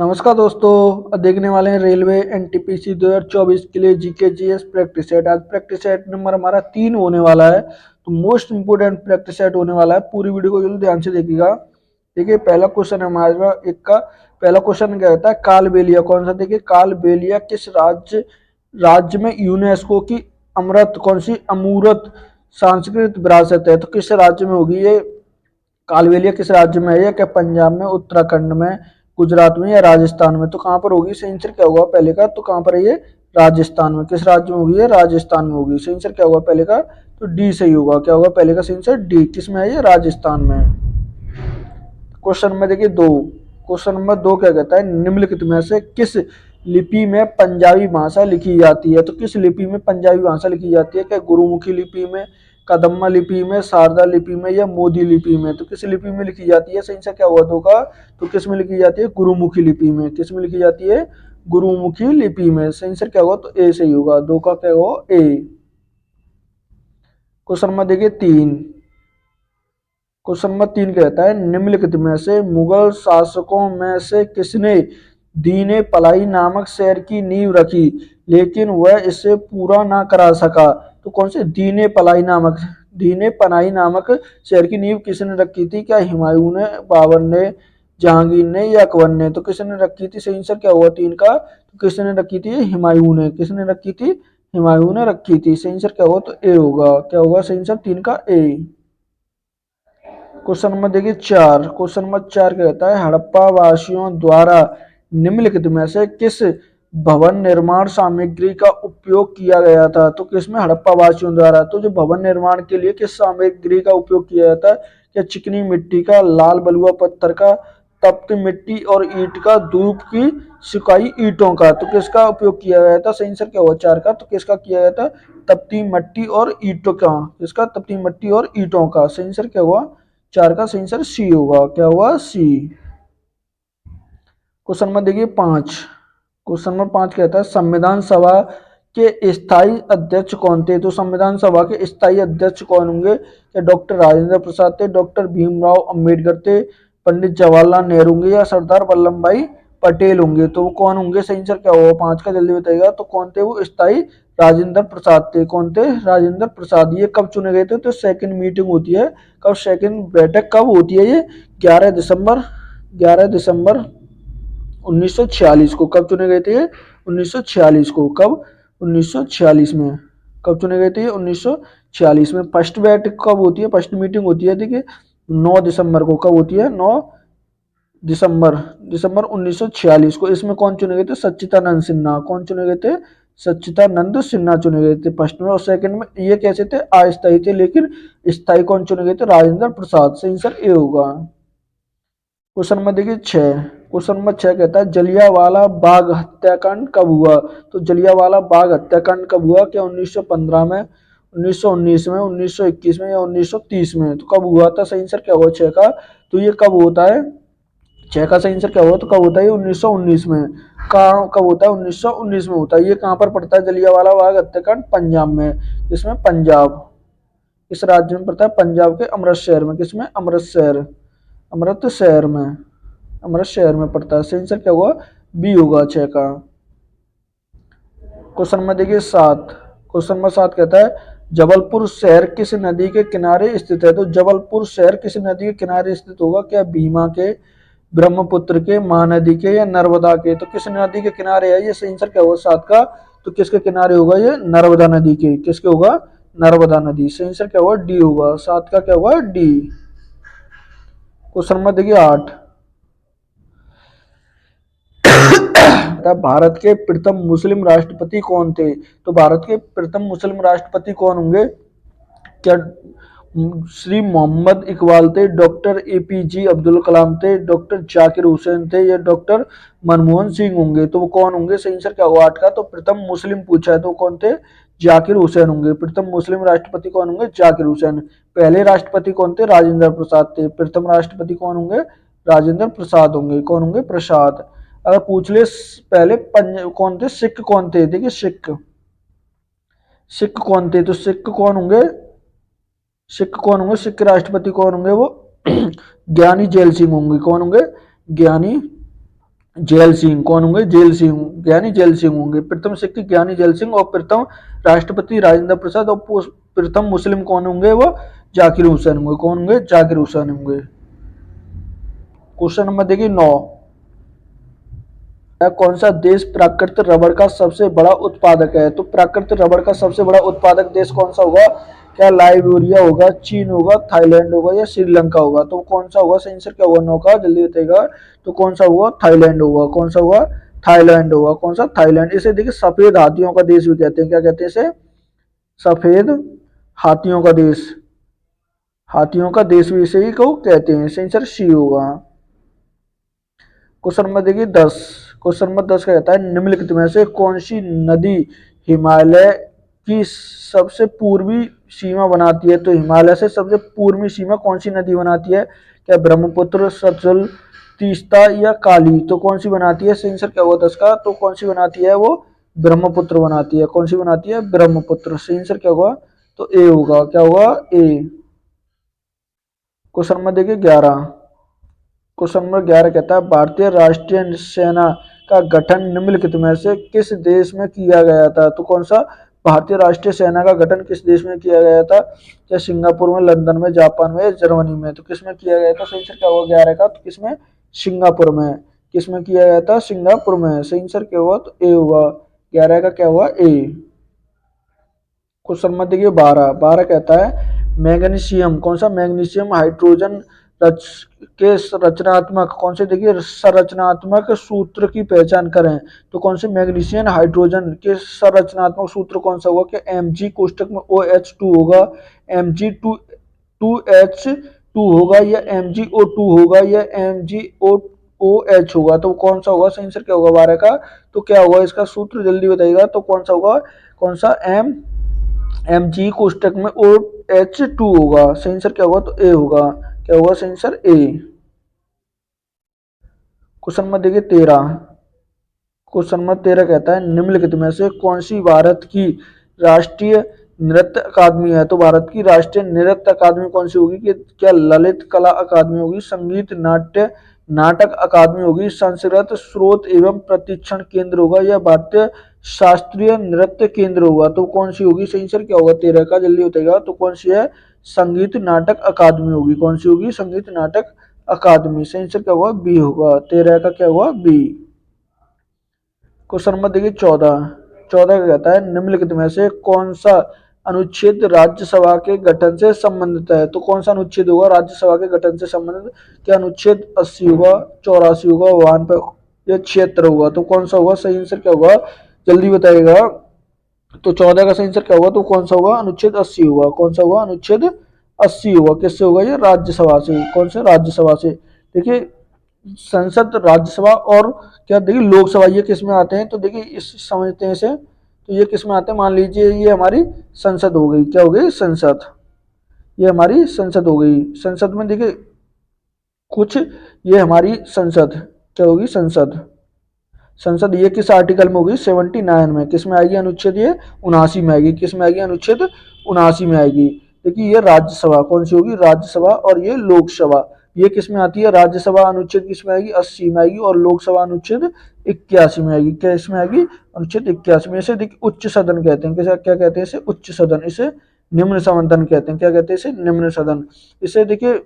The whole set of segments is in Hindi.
नमस्कार दोस्तों, देखने वाले हैं रेलवे एनटीपीसी 2024 के लिए जीके जीएस प्रैक्टिस सेट। आज प्रैक्टिस सेट नंबर हमारा 3 होने वाला है, तो मोस्ट इंपोर्टेंट प्रैक्टिस सेट होने वाला है। पूरी वीडियो को जरूर ध्यान से देखिएगा। देखिए, पहला क्वेश्चन है हमारा एक का। पहला क्वेश्चन क्या कहता है, कालबेलिया कौन सा। देखिए, कालबेलिया किस राज्य में यूनेस्को की अमृत कौन सी अमूर्त सांस्कृतिक विरासत है, तो किस राज्य में होगी ये कालबेलिया। किस राज्य में है ये, क्या पंजाब में, उत्तराखंड में, गुजरात में या राजस्थान में। तो कहाँ पर होगी, सही आंसर क्या होगा पहले का, तो कहाँ पर है ये, राजस्थान में। किस राज्य में होगी ये, राजस्थान में होगी। सही आंसर क्या होगा पहले का, तो डी सही होगा। क्या होगा पहले का सही आंसर, डी। किस में है ये, राजस्थान में। क्वेश्चन में देखिए दो। क्वेश्चन नंबर 2 क्या कहता है, निम्नलिखित में से किस लिपि में पंजाबी भाषा लिखी जाती है। तो किस लिपि में पंजाबी भाषा लिखी जाती है, क्या गुरुमुखी लिपि में, कदम्मा लिपि में, शारदा लिपि में या मोदी लिपि में। तो किस लिपि में लिखी जाती है, सही आंसर क्या हुआ दो का, तो किस में लिखी जाती है, गुरुमुखी लिपि में। किस में लिखी जाती है, गुरुमुखी लिपि में। सही आंसर क्या होगा, तो ए सही होगा। दो का क्या होगा, ए। क्वेश्चन नंबर देखिए 3। क्वेश्चन नंबर 3 कहता है, निम्नलिखित में से मुगल शासकों में से किसने दीने पलाई नामक शहर की नींव रखी लेकिन वह इसे पूरा ना करा सका। तो कौन से दीने पनाही नामक शहर की नींव किसने रखी थी, क्या हुमायूं ने, बाबर ने, जहांगीर ने या अकबर ने। तो किसने रखी थी, सही आंसर क्या हुआ 3 का, तो किसने रखी थी, हुमायूं ने। किसने रखी थी, हुमायूं ने रखी थी। सही आंसर क्या होगा, तो ए होगा। क्या होगा सही आंसर 3 का, ए। क्वेश्चन नंबर देखिए 4। क्वेश्चन नंबर 4 क्या कहता है, हड़प्पा वासियों द्वारा निम्नलिखित में से किस भवन निर्माण सामग्री का उपयोग किया गया था। तो किसमें, हड़प्पा वासियों द्वारा। तो जो भवन निर्माण के लिए किस सामग्री का उपयोग किया जाता है, क्या चिकनी मिट्टी का, लाल बलुआ पत्थर का, तप्त मिट्टी और ईंट का, धूप की सुखाई ईंटों का। तो किसका उपयोग किया गया था, सही आंसर क्या हुआ 4 का, तो किसका किया गया था, तपती मिट्टी और ईंटों का। किसका, तपती मिट्टी और ईंटों का। सही आंसर क्या हुआ 4 का, सही आंसर सी होगा। क्या हुआ, सी। क्वेश्चन नंबर देखिए 5। क्वेश्चन नंबर 5 कहता है, संविधान सभा के स्थायी अध्यक्ष कौन थे। तो संविधान सभा के स्थायी अध्यक्ष कौन होंगे, क्या डॉक्टर राजेंद्र प्रसाद थे, डॉक्टर भीमराव अंबेडकर थे, पंडित जवाहरलाल नेहरू होंगे या सरदार वल्लभ भाई पटेल होंगे। तो वो कौन होंगे, सही आंसर क्या होगा 5 का, जल्दी बताइएगा। तो कौन थे वो स्थायी, राजेंद्र प्रसाद थे। कौन थे, राजेंद्र प्रसाद। ये कब चुने गए थे, तो सेकंड मीटिंग होती है, कब सेकंड बैठक कब होती है ये, 11 दिसंबर 1946 को। कब चुने गए थे ये, 1946 को। कब, 1946 में। कब चुने गए थे ये, 1946 में। फर्स्ट बैठक कब होती है, फर्स्ट मीटिंग होती है देखिए 9 दिसंबर को। कब होती है, 9 दिसंबर दिसंबर 1946 को। इसमें कौन चुने गए थे, सच्चिदानंद सिन्हा। कौन चुने गए थे, सच्चिदानंद सिन्हा चुने गए थे फर्स्ट में। और सेकंड में ये कैसे थे, अस्थायी थे, लेकिन स्थायी कौन चुने गए थे, राजेंद्र प्रसाद। सही आंसर ए होगा। क्वेश्चन नंबर देखिए 6। क्वेश्चन नंबर 6 कहता है, जलियांवाला बाग हत्याकांड कब हुआ। तो जलियांवाला बाग हत्याकांड कब हुआ, क्या 1915 में, 1919 में, 1921 में या 1930 में। तो कब हुआ था, सही आंसर क्या हुआ 6 का, तो ये कब होता है, 6 का सही आंसर क्या हुआ, तो कब होता है ये 1919 में। कब होता है, 1919 में होता है। ये कहाँ पर पड़ता है, जलियांवाला बाग हत्याकांड, पंजाब में। इसमें पंजाब, इस राज्य में पड़ता है, पंजाब के अमृतसर में। किसमें, अमृतसर में, अमृतसर में पड़ता है। सही आंसर क्या हुआ, बी होगा 6 का। क्वेश्चन नंबर देखिए 7। क्वेश्चन नंबर 7 कहता है, जबलपुर शहर किस नदी के किनारे स्थित है। तो जबलपुर शहर किस नदी के किनारे स्थित होगा, क्या भीमा के, ब्रह्मपुत्र के, महानदी के या नर्मदा के। तो किस नदी के किनारे है ये, सही आंसर क्या होगा 7 का, तो किसके किनारे होगा ये, नर्मदा नदी के। किसके होगा, नर्मदा नदी। सही आंसर क्या होगा, डी होगा। 7 का क्या होगा, डी। क्वेश्चन नंबर देखिए 8। भारत के प्रथम मुस्लिम राष्ट्रपति कौन थे। तो भारत के प्रथम मुस्लिम राष्ट्रपति कौन होंगे, क्या श्री मोहम्मद इकबाल थे, डॉक्टर एपीजे अब्दुल कलाम थे, डॉक्टर जाकिर हुसैन थे या डॉक्टर मनमोहन सिंह होंगे। तो वो कौन होंगे, सही आंसर क्या होगा 8 का, तो प्रथम मुस्लिम पूछा है तो कौन थे, जाकिर हुसैन होंगे। प्रथम मुस्लिम राष्ट्रपति कौन होंगे, जाकिर हुसैन। पहले राष्ट्रपति कौन थे, राजेंद्र प्रसाद थे। प्रथम राष्ट्रपति कौन होंगे, राजेंद्र प्रसाद होंगे। कौन होंगे, प्रसाद। अगर पूछ ले पहले कौन थे, सिख कौन थे। देखिए सिख, सिख कौन थे, तो सिख कौन होंगे, सिख कौन होंगे, सिख के राष्ट्रपति कौन होंगे, वो ज्ञानी जैल सिंह होंगे। कौन होंगे, ज्ञानी जैल सिंह। कौन होंगे? जैल सिंह, ज्ञानी जैल सिंह होंगे। प्रथम सिख ज्ञानी जैल सिंह और प्रथम राष्ट्रपति राजेंद्र प्रसाद और प्रथम मुस्लिम कौन होंगे? वो जाकिर हुसैन होंगे। कौन होंगे? जाकिर हुसैन होंगे। क्वेश्चन नंबर देखिए 9। कौन सा देश प्राकृतिक रबड़ का सबसे बड़ा उत्पादक है? तो प्राकृतिक रबड़ का सबसे बड़ा उत्पादक देश कौन सा होगा? क्या लाइबेरिया होगा, चीन होगा, थाईलैंड होगा या श्रीलंका होगा? तो कौन सा होगा? सही आंसर क्या होगा 9 का? जल्दी बताइएगा। तो कौन सा होगा? थाईलैंड होगा। कौन सा होगा? थाईलैंड होगा। कौन सा? थाईलैंड। इसे देखिए सफेद हाथियों का देश भी कहते हैं। क्या कहते हैं इसे? सफेद हाथियों का देश। हाथियों का देश भी इसे ही को कहते हैं। सही आंसर सी होगा। क्वेश्चन नंबर देखिए 10। क्वेश्चन नंबर 10 का कहता है निम्नलिखित में से कौन सी नदी हिमालय की सबसे पूर्वी सीमा बनाती है? तो हिमालय से सबसे पूर्वी सीमा कौन सी नदी बनाती है? क्या ब्रह्मपुत्र, सतलुज, तीस्ता या काली? तो कौन सी बनाती है? सही आंसर क्या होगा 10 का? तो कौन सी बनाती है? वो ब्रह्मपुत्र बनाती है। कौन सी बनाती है? ब्रह्मपुत्र। सही आंसर क्या होगा? तो ए होगा। क्या होगा? ए। क्वेश्चन नंबर देखिए 11। क्वेश्चन नंबर 11 कहता है भारतीय राष्ट्रीय सेना का गठन निम्नलिखित में से किस देश में किया गया था? तो कौन सा भारतीय राष्ट्रीय सेना का गठन किस देश में किया गया था? क्या सिंगापुर में, लंदन में, जापान में, जर्मनी में? तो किस में किया गया था? सही आंसर क्या होगा 11 का? तो किसमें? सिंगापुर में। किस में किया गया था? सिंगापुर में। सही आंसर क्या हुआ? तो ए हुआ। 11 का क्या हुआ? ए। क्वेश्चन नंबर देखिए 12। 12 कहता है मैग्नीशियम, कौन सा? मैग्नीशियम हाइड्रोजन रच के रचनात्मक, कौन से देखिए संरचनात्मक सूत्र की पहचान करें? तो कौन से? मैग्नीशियम हाइड्रोजन के संरचनात्मक सूत्र कौन सा होगा? क्या Mg कोष्टक में OH2 होगा, Mg2 2H2 होगा या MgO2 होगा या MgOH होगा? तो कौन सा होगा? सही आंसर क्या होगा 12 का? तो क्या होगा इसका सूत्र? जल्दी बताइएगा। तो कौन सा होगा? कौन सा? Mg कोष्टक में OH2 होगा। सही आंसर क्या होगा? तो ए होगा। क्या होगा? सही आंसर ए। क्वेश्चन नंबर देखिए 13। क्वेश्चन नंबर 13 कहता है निम्नलिखित में से कौन सी भारत की राष्ट्रीय नृत्य अकादमी है? तो भारत की राष्ट्रीय नृत्य अकादमी कौन सी होगी? कि क्या ललित कला अकादमी होगी, संगीत नाट्य नाटक अकादमी होगी, संस्कृत स्रोत एवं प्रशिक्षण केंद्र होगा या भारतीय शास्त्रीय नृत्य केंद्र होगा? तो कौन सी होगी? सही आंसर क्या होगा 13 का? जल्दी बताइएगा। तो कौन सी है? संगीत नाटक अकादमी होगी। कौन सी होगी? संगीत नाटक अकादमी। सही आंसर क्या होगा? बी होगा। 13 का क्या हुआ? बी। क्वेश्चन नंबर देखिए 14। 14 का कहता है निम्नलिखित में से कौन सा अनुच्छेद राज्यसभा के गठन से संबंधित है? तो कौन सा अनुच्छेद होगा राज्यसभा के गठन से संबंधित? क्या अनुच्छेद 80 होगा, 84 होगा, 52 या 76 होगा? तो कौन सा होगा? सही आंसर क्या होगा? जल्दी बताइएगा। तो 14 का सही आंसर क्या होगा? तो कौन सा होगा? अनुच्छेद 80 होगा। कौन सा होगा? अनुच्छेद 80 होगा। किससे होगा? ये राज्यसभा से। कौन से? राज्यसभा से। देखिए संसद, राज्यसभा और क्या देखिए लोकसभा, ये किस में आते हैं? तो देखिए इस समझते हैं इसे। तो ये किस में आते हैं? मान लीजिए ये हमारी संसद हो गई। क्या हो गई? संसद। ये हमारी संसद हो गई। संसद में देखिए कुछ, ये हमारी संसद क्या होगी? संसद। संसद ये किस आर्टिकल में होगी? 79 में। किस में आएगी? अनुच्छेद ये 79 में आएगी। किस में आएगी? अनुच्छेद 79 में आएगी। देखिए ये राज्यसभा कौन सी होगी? राज्यसभा। और ये लोकसभा ये किस में आती है? राज्यसभा अनुच्छेद किस में आएगी? 80 में आएगी और लोकसभा अनुच्छेद 81 में आएगी। क्या इसमें आएगी? अनुच्छेद 81 में। इसे देखिए उच्च सदन कहते हैं। कैसे? क्या कहते हैं इसे? उच्च सदन। इसे निम्न सदन कहते हैं। क्या कहते हैं इसे? निम्न सदन। इसे देखिए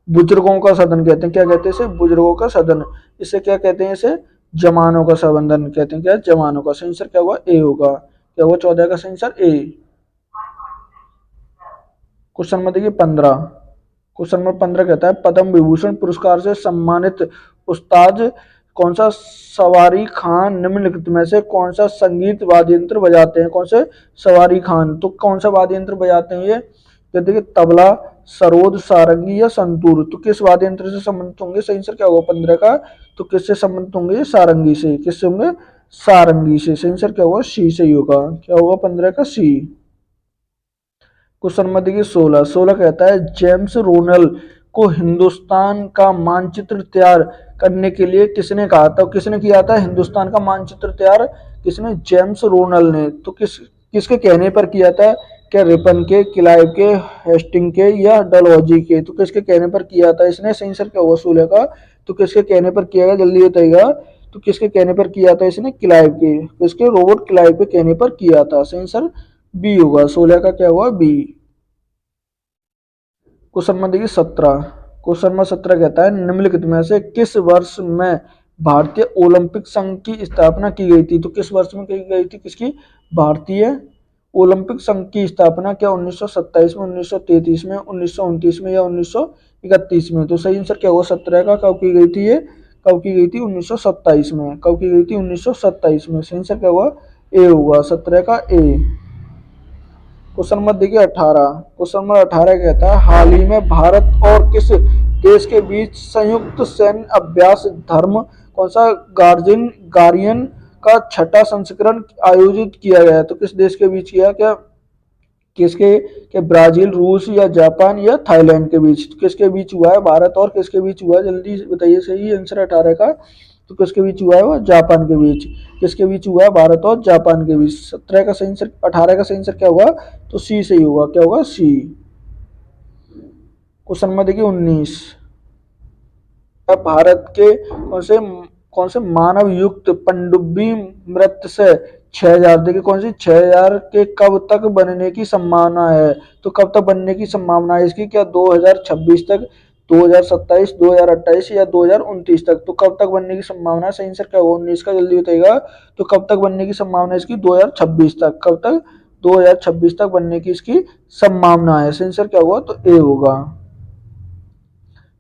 बुजुर्गों का सदन कहते हैं। क्या कहते हैं इसे? बुजुर्गों का सदन। इसे क्या कहते हैं? इसे जमानों का सदन कहते हैं। क्या? जमानों का। सही आंसर क्या हुआ? ए होगा। क्या हुआ? 14 का सही आंसर ए। क्वेश्चन नंबर देखिए 15। क्वेश्चन नंबर 15 कहता है पद्म विभूषण पुरस्कार से सम्मानित उस्ताद कौन सा? सवारी खान निम्नलिखित में से कौन सा संगीत वाद्य यंत्र बजाते हैं? कौन से? सवारी खान। तो कौन सा वाद्य यंत्र बजाते हैं ये? तो देखिए तबला, सरोद, सारंगी या संतूर। तो किस वाद्य यंत्र से संबंधित होंगे? सही आंसर क्या होगा 15 का? तो किससे संबंधित होंगे? सारंगी से। किससे होंगे? सारंगी से। सही आंसर क्या होगा? सी से ही होगा। क्या होगा 15 का? सी। क्वेश्चन नंबर देखिए 16। 16 कहता है जेम्स रोनल को हिंदुस्तान का मानचित्र तैयार करने के लिए किसने कहा था? किसने किया था हिंदुस्तान का मानचित्र तैयार? किसने? जेम्स रोनल ने। तो किसके कहने पर किया था? क्या रिपन के, क्लाइव के, हेस्टिंग के या डलहौजी के? तो किसके कहने पर किया था इसने? सही आंसर क्या होगा 16 का? तो किसके कहने पर किया गया, जल्दी बताइएगा। तो किसके कहने पर किया था इसने, क्लाइव के, किसके, रॉबर्ट क्लाइव के कहने पर किया था। सही आंसर बी होगा, 16 का क्या हुआ, बी। क्वेश्चन नंबर देखिए 17। क्वेश्चन नंबर 17 कहता है निम्नलिखित में से किस वर्ष में भारतीय ओलंपिक संघ की स्थापना की गई थी। तो किस वर्ष में की गई थी किसकी, भारतीय ओलंपिक संघ की स्थापना, क्या 1927 में, 1933 में, 1929 में या 1931 में। तो सही आंसर क्या हुआ 17 का, कब की गई थी ये, कब की गई थी 1927 में, कब की गई थी 1927 में। सही आंसर क्या हुआ, ए होगा, 17 का ए। क्वेश्चन नंबर देखिए 18। क्वेश्चन नंबर 18 कहता है हाल ही में भारत और किस देश के बीच संयुक्त सैन्य अभ्यास धर्म कौन सा गार्डियन का छठा संस्करण आयोजित किया गया है। तो किस देश के बीच किया, क्या किसके, क्या ब्राजील, रूस या जापान या थाईलैंड के बीच, किसके बीच हुआ है, भारत और किसके बीच हुआ है, जल्दी बताइए। सही आंसर 18 का, तो किसके बीच हुआ है, वो जापान के बीच। किसके बीच हुआ है, भारत और जापान के बीच। 17 का सही आंसर, 18 का सही आंसर क्या होगा, तो सी सही होगा, क्या होगा, सी। क्वेश्चन नंबर देखिए 19। भारत के कौन से मानव युक्त पनडुब्बी मृत से 6000, देखिए कौन सी, 6000 के कब तक बनने की संभावना है। तो कब तक बनने की संभावना है इसकी, क्या 2026 तक, 2027, 2028 या 2029 तक। तो कब तक बनने की संभावना है, सही आंसर क्या होगा 19 का, जल्दी बताइएगा। तो कब तक बनने की संभावना है इसकी, 2026 तक, कब तक, 2026 तक बनने की इसकी संभावना है। सही आंसर क्या होगा, तो ए होगा।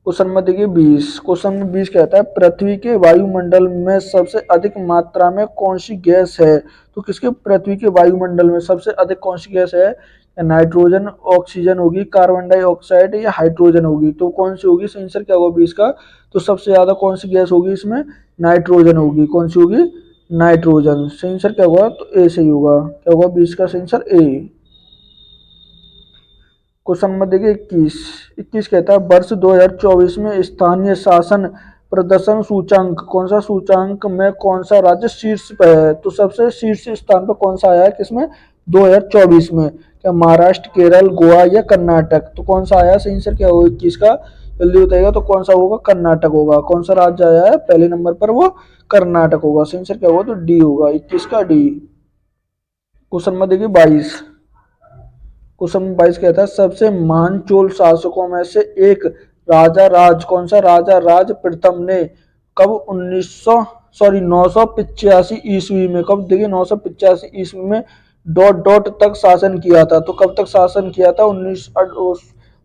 क्वेश्चन नंबर देखिए 20। क्वेश्चन नंबर 20 कहता है पृथ्वी के वायुमंडल में सबसे अधिक मात्रा में कौन सी गैस है। तो किसके, पृथ्वी के वायुमंडल में सबसे अधिक कौन सी गैस है, नाइट्रोजन, ऑक्सीजन होगी, कार्बन डाइऑक्साइड या हाइड्रोजन होगी। तो कौन सी होगी, सही आंसर क्या होगा 20 का। तो सबसे ज्यादा कौन सी गैस होगी इसमें, नाइट्रोजन होगी। कौन सी होगी, नाइट्रोजन। सही आंसर क्या होगा, तो ए सही होगा, क्या होगा 20 का सही आंसर ए। क्वेश्चन नंबर देखिए 21। 21 कहता है वर्ष 2024 में स्थानीय शासन प्रदर्शन सूचांक, कौन सा सूचांक में कौन सा राज्य शीर्ष पे है। तो सबसे शीर्ष स्थान पर कौन सा आया है किसमें, 2024 में, क्या महाराष्ट्र, केरल, गोवा या कर्नाटक। तो कौन सा आया, सही आंसर क्या होगा 21 का, जल्दी बताइएगा। तो कौन सा होगा, कर्नाटक होगा। कौन सा राज्य आया है पहले नंबर पर, वो कर्नाटक होगा। सही आंसर क्या होगा, तो डी होगा, 21 का डी। क्वेश्चन नंबर देखिए 22। क्वेश्चन नंबर 22 कहता है सबसे महान चोल शासकों में से एक राजा राज, कौन सा, राजा राज प्रथम ने कब 985 ईस्वी में, कब देखिए 985 ईस्वी में डॉट डॉट तक शासन किया था। तो कब तक शासन किया था,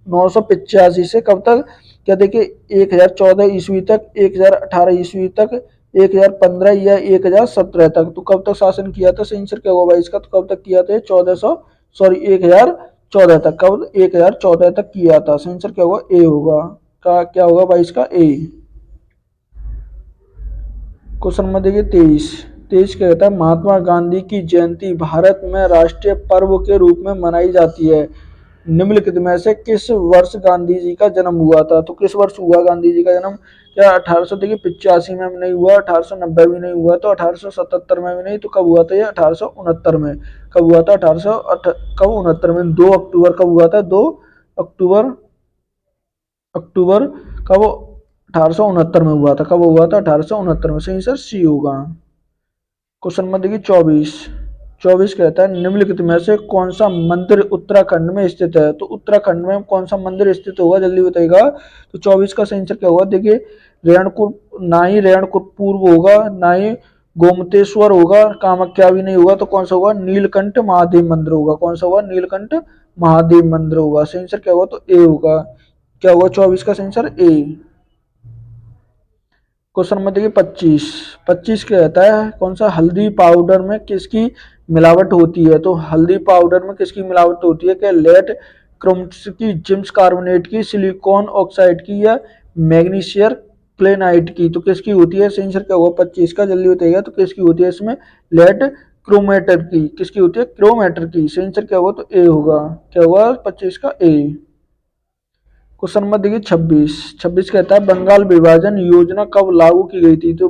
985 से कब तक, क्या देखिए 1014 ईस्वी तक, 1018 ईस्वी तक, 1015 या 1017 तक। तो कब तक शासन किया था, सही आंसर क्या होगा इसका। तो कब तक किया था, 1014 तक, कब 1014 तक किया था। सही आंसर क्या होगा, ए होगा, का क्या होगा 22 का ए। क्वेश्चन नंबर देखिए 23। 23 कहता है महात्मा गांधी की जयंती भारत में राष्ट्रीय पर्व के रूप में मनाई जाती है। निम्नलिखित में से किस वर्ष गांधी जी का जन्म हुआ था। तो किस वर्ष हुआ गांधी जी का जन्म, क्या 1885 में भी नहीं हुआ, 1890 भी नहीं हुआ, तो 1877 में भी नहीं, तो कब हुआ था ये 1869 में। कब हुआ था, 1869 में, 2 अक्टूबर कब हुआ था, 2 अक्टूबर, अक्टूबर कब, 1869 में हुआ था। कब हुआ था, 1869 में। सही सर सी होगा। क्वेश्चन नंबर देखिए 24। 24 कहता है निम्नलिखित में से कौन सा मंदिर उत्तराखंड में स्थित है। तो उत्तराखंड में कौन सा मंदिर स्थित होगा, जल्दी बताइएगा। तो 24 का सही आंसर क्या होगा, देखिए रेणुकूट, ना ही रेणुकूट पूर्व होगा, ना ही गोमतेश्वर होगा, कामाख्या भी नहीं होगा, तो कौन सा होगा, नीलकंठ महादेव मंदिर होगा। कौन सा होगा, नीलकंठ महादेव मंदिर होगा। सही आंसर क्या होगा, तो ए होगा, क्या होगा 24 का सही आंसर ए। क्वेश्चन नंबर देखिए 25। 25 कहता है कौन सा हल्दी पाउडर में किसकी मिलावट होती है। तो हल्दी पाउडर में किसकी मिलावट होती है, क्या लेड क्रोम्स की, जिंक्स कार्बोनेट की, सिलिकॉन ऑक्साइड की या मैग्नीशियम क्लेनाइट की। तो किसकी होती है, सही आंसर क्या होगा 25 का, जल्दी बताइएगा। तो किसकी होती है इसमें, लेड क्रोमेटर की, किसकी होती है, क्रोमेटर की। सही आंसर क्या होगा, तो ए होगा, क्या होगा 25 का ए। क्वेश्चन नंबर देखिए 26। 26 कहता है बंगाल विभाजन योजना कब लागू की गई थी। तो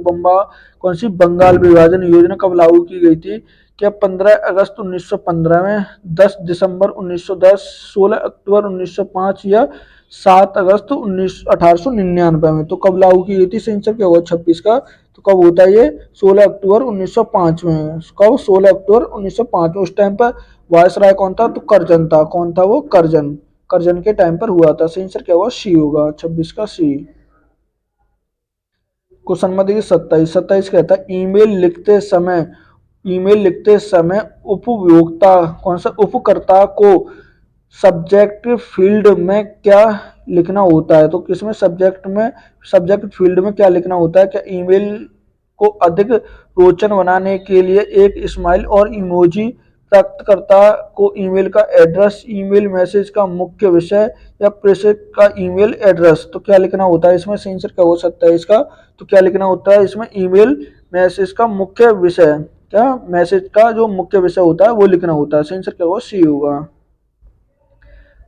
कौन सी बंगाल विभाजन योजना कब लागू की गई थी, क्या 15 अगस्त 1915 में, 10 दिसंबर 1910, 16 अक्टूबर 1905 या 7 अगस्त 1899 में? तो कब लागू की गई थी? सही आंसर क्या होगा 26 का? तो कब होता है ये? 16 अक्टूबर 1905 में। कब? 16 अक्टूबर 1905 में। उस टाइम पर वायसराय कौन था? तो करजन था। कौन था वो? करजन। करजन के टाइम पर हुआ था। सही आंसर क्या होगा? सी होगा, 26 का सी। क्वेश्चन नंबर देखिए 27। 27 कहता है ईमेल लिखते समय उपभोक्ता कौन सा उपकर्ता को सब्जेक्ट फील्ड में क्या लिखना होता है? तो किसमें सब्जेक्ट फील्ड में क्या लिखना होता है? क्या ईमेल को अधिक रोचक बनाने के लिए एक स्माइल और इमोजी, प्राप्तकर्ता को ईमेल का एड्रेस, ईमेल मैसेज का मुख्य विषय या प्रेषक का ईमेल एड्रेस? तो क्या लिखना होता है इसमें? सही आंसर क्या हो सकता है इसका? तो क्या लिखना होता है इसमें? ईमेल मैसेज का मुख्य विषय, क्या मैसेज का जो मुख्य विषय होता है वो लिखना होता है। सही आंसर क्या होगा? सी होगा।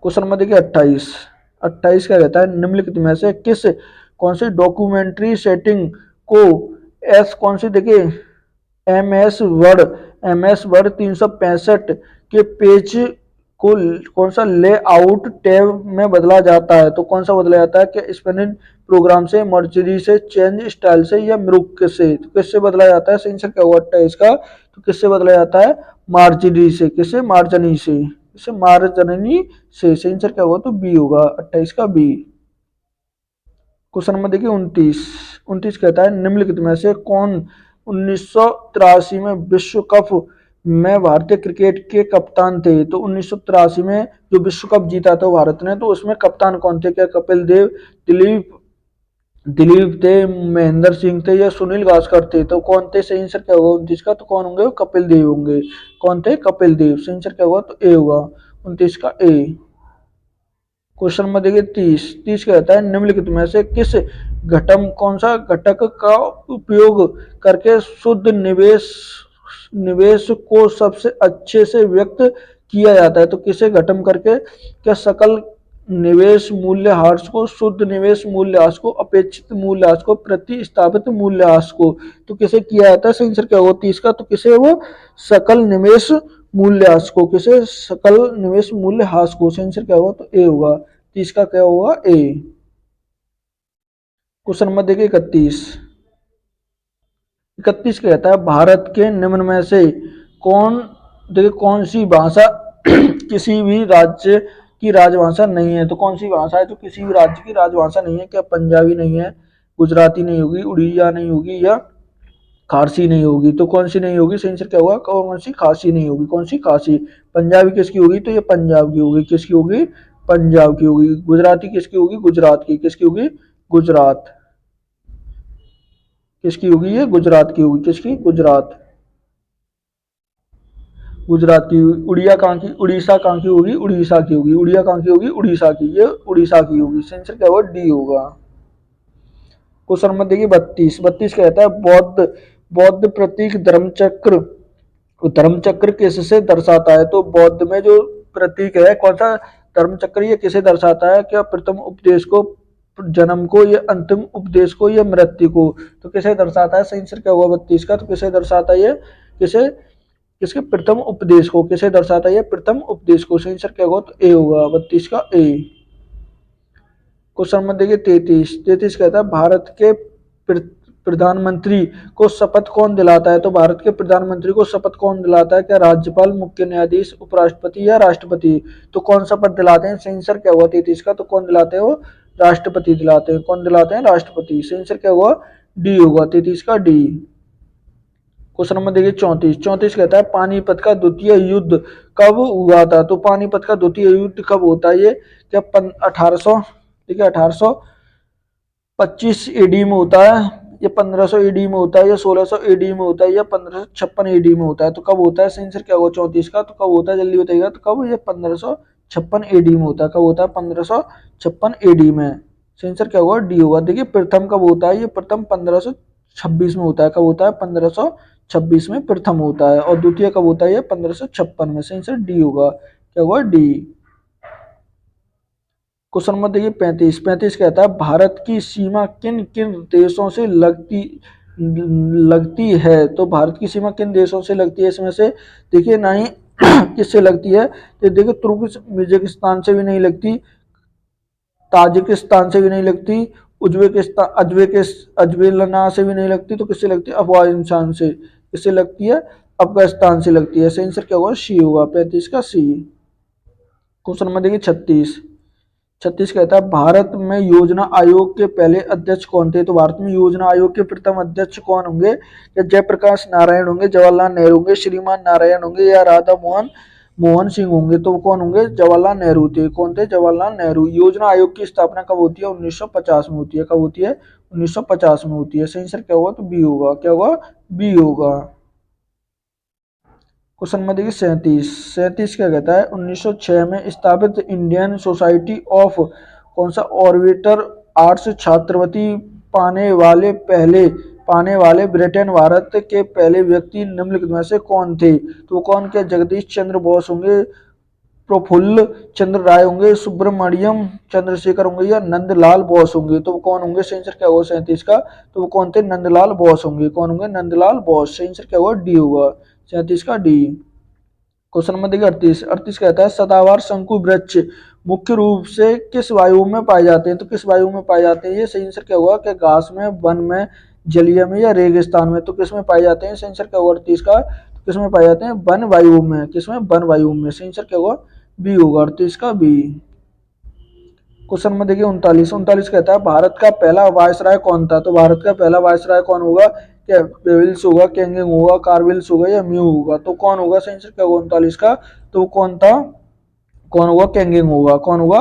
क्वेश्चन नंबर देखिए 28। 28 क्या कहता है? निम्नलिखित में से कौन सी डॉक्यूमेंट्री सेटिंग को कौन सी देखिए एम एस वर्ड 365 के पेज को कौन सा लेआउट टैब में बदला जाता है? तो कौन सा बदला जाता है? क्या स्पेनिंग प्रोग्राम से, मर्जरी से, चेंज स्टाइल से या मिरुक से? तो किससे बदला जाता है? सही आंसर क्या हुआ 28 का? तो किससे बदला जाता है? मार्जरी से। किससे? मार्जनी से। किससे? मार्जनी से। सही आंसर क्या होगा? तो बी होगा, 28 का बी। क्वेश्चन नंबर देखिए 29। 29 कहता है निम्नलिखित में से कौन 1983 में विश्व कप में भारतीय क्रिकेट के कप्तान थे? तो 1983 में जो विश्व कप जीता था भारत ने, तो उसमें कप्तान कौन थे? क्या कपिल देव, दिलीप दिलीप थे, महेंद्र सिंह थे या सुनील गावस्कर थे? तो कौन थे? सही आंसर क्या होगा 29 का? तो कौन होंगे? कपिल देव होंगे। कौन थे? कपिल देव। सही आंसर क्या होगा? तो ए होगा, 29 का ए। क्वेश्चन नंबर देखिए 30। 30 कहता है निम्नलिखित में से कौन सा घटक का उपयोग करके शुद्ध निवेश को सबसे अच्छे से व्यक्त किया जाता है? तो किसे घटम करके? क्या सकल निवेश मूल्यह्रास को, शुद्ध निवेश मूल्यह्रास को, अपेक्षित मूल्यह्रास को, प्रतिस्थापित मूल्यह्रास को? तो किसे किया जाता है? सही आंसर क्या होगा 30 का? तो किसे? वो सकल निवेश मूल्यह्रास को। किसे? सकल निवेश मूल्यह्रास को। सही आंसर क्या होगा? तो ए होगा, 30 का क्या होगा? ए। क्वेश्चन नंबर देखिए 31। 31 कहता है भारत के निम्न में से कौन देखिए कौन सी भाषा किसी भी राज्य की राजभाषा नहीं है? तो कौन सी भाषा है जो किसी भी राज्य की राजभाषा नहीं है? क्या पंजाबी नहीं है, गुजराती नहीं होगी, उड़िया नहीं होगी या खारसी नहीं होगी? तो कौन सी नहीं होगी? सही आंसर क्या होगा? कौन सी? खासी नहीं होगी। कौन सी? खासी। पंजाबी किसकी होगी? तो ये पंजाब की होगी। किसकी होगी? पंजाब की होगी। गुजराती किसकी होगी? गुजरात की। किसकी होगी? गुजरात। किसकी होगी? ये गुजरात की होगी। किसकी? गुजरात। गुजरात की। उड़िया कहाँ की? उड़ीसा कहाँ की होगी? उड़ीसा की होगी। उड़िया कहाँ की होगी? उड़ीसा की। ये उड़ीसा की होगी। सही आंसर क्या होगा? डी होगा। क्वेश्चन नंबर देखिए 32। 32 कहता है बौद्ध बौद्ध प्रतीक धर्मचक्र किससे दर्शाता है? तो बौद्ध में जो प्रतीक है कौन सा? धर्मचक्र। ये किसे दर्शाता है? क्या प्रथम उपदेश को, जन्म को, या अंतिम उपदेश को, या मृत्यु को? तो किसे दर्शाता है? सही आंसर क्या होगा 32 का? तो किसे दर्शाता है ये? किसे? किसके? प्रथम उपदेश को। किसे दर्शाता है ये? प्रथम उपदेश को। सही आंसर क्या होगा? तो ए होगा, 32 का ए। क्वेश्चन नंबर देखिए 33। 33 कहता है भारत के प्रधानमंत्री को शपथ कौन दिलाता है? तो भारत के प्रधानमंत्री को शपथ कौन दिलाता है? क्या राज्यपाल, मुख्य न्यायाधीश, उपराष्ट्रपति या राष्ट्रपति? तो कौन शपथ दिलाते हैं? सही आंसर क्या हुआ 33 का? तो कौन दिलाते हैं? वो राष्ट्रपति दिलाते हैं। कौन दिलाते हैं? राष्ट्रपति। सही आंसर क्या हुआ? डी होगा, 33 का डी। क्वेश्चन नंबर देखिए 34। 34 कहता है पानीपत का द्वितीय युद्ध कब हुआ था? तो पानीपत का द्वितीय युद्ध कब होता है? ये क्या 1800, ठीक है, 1825 एडी में होता है, या 1500 एडी में होता है, या 1600 एडी में होता है, या 1556 एडी में होता है? तो कब होता है? सही आंसर क्या होगा 34 का? तो कब होता है जल्दी बताइएगा? तो कब? ये 1556 एडी में होता है। कब होता है? 1556 एडी में। सही आंसर क्या होगा? डी होगा। देखिए प्रथम कब होता है? ये प्रथम 1526 में होता है। कब होता है? 1526 में प्रथम होता है। और द्वितीय कब होता है? ये 1556 में। सही आंसर डी होगा। क्या होगा? डी। क्वेश्चन नंबर देखिए 35। 35 कहता है भारत की सीमा किन किन देशों से लगती है, तो भारत की सीमा किन देशों से लगती है इसमें से? देखिए ना ही किससे लगती है, तो देखिए तुर्कमेनिस्तान से भी नहीं लगती, ताजिकिस्तान से भी नहीं लगती, उज्बेकिस्तान अजबेलना से भी नहीं लगती, तो किससे लगती है? अफगानिस्तान से। किससे लगती है? अफगानिस्तान से लगती है। सही आंसर क्या होगा? सी होगा, 35 का सी। क्वेश्चन नंबर देखिए 36। 36 कहता है भारत में योजना आयोग के पहले अध्यक्ष कौन थे? तो भारत में योजना आयोग के प्रथम अध्यक्ष कौन होंगे? या जयप्रकाश नारायण होंगे, जवाहरलाल नेहरू होंगे, श्रीमान नारायण होंगे, या राधा मोहन मोहन सिंह होंगे? तो वो कौन होंगे? जवाहरलाल नेहरू थे। कौन थे? जवाहरलाल नेहरू। योजना आयोग की स्थापना कब होती है? 1950 में होती है। कब होती है? 1950 में होती है। सही आंसर क्या होगा? तो बी होगा। क्या होगा? बी होगा। क्वेश्चन नंबर देखिए 37। 37 क्या कहता है? 1906 में स्थापित इंडियन सोसाइटी ऑफ कौन सा ऑर्बिटर आर्ट्स छात्रवृत्ति पाने वाले पहले पाने वाले ब्रिटेन भारत के पहले व्यक्ति निम्नलिखित में से कौन थे? तो कौन के? जगदीश चंद्र बोस होंगे, प्रफुल्ल चंद्र राय होंगे, सुब्रमण्यम चंद्रशेखर होंगे, या नंदलाल बोस होंगे? तो वो कौन होंगे? सही आंसर क्या होगा 37 का? तो वो कौन थे? नंदलाल बोस होंगे। कौन होंगे? नंदलाल बोस। सही आंसर क्या होगा? डी होगा, 37 का डी। क्वेश्चन नंबर देखिए 38। 38 कहता है सदाबहार शंकु वृक्ष मुख्य रूप से किस वायु में पाए जाते हैं? तो किस वायु में पाए जाते हैं? ये सही आंसर क्या होगा? कि घास में, वन में, जलीय में, या रेगिस्तान में? तो किस में पाए जाते हैं? सही आंसर क्या होगा 38 का? तो किस में पाए जाते हैं? वन वायु में। किस में? वन वायु में। सही आंसर क्या होगा? बी होगा, 38 का बी। क्वेश्चन में देखिए 39। 39 कहता है भारत का पहला वायसराय कौन था? तो भारत का पहला वायसराय कौन होगा? क्या बेविल्स होगा, केंगिंग होगा, कार्विल्स होगा, या म्यू होगा? तो कौन होगा? सही आंसर क्या होगा 39 का? तो वो कौन था? कौन होगा? केंगिंग होगा। कौन होगा?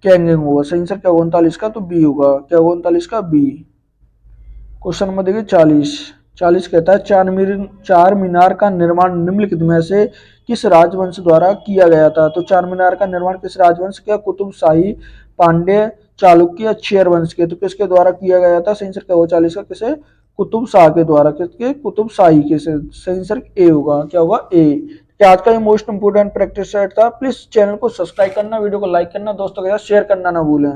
केंगिंग होगा। सही आंसर क्या होगा 39 का? तो बी होगा। क्या होगा 39 का? बी। क्वेश्चन नंबर देखिए 40। 40 कहता है चार मीनार का निर्माण निम्नलिखित में से किस राजवंश द्वारा किया गया था? तो चार मीनार का निर्माण किस राजवंश? क्या कुतुब शाही, पांड्य, चालुक्य, या चेर वंश के? तो किसके द्वारा किया गया था? सही आंसर क्या होगा 40 का? किसे? कुतुब शाह के द्वारा। किसके? कुतुब शाही के से। सही आंसर ए होगा। क्या होगा? ए। क्या आज का ये मोस्ट इंपोर्टेंट प्रैक्टिस सेट था। प्लीज चैनल को सब्सक्राइब करना, वीडियो को लाइक करना, दोस्तों के साथ शेयर करना ना भूलें।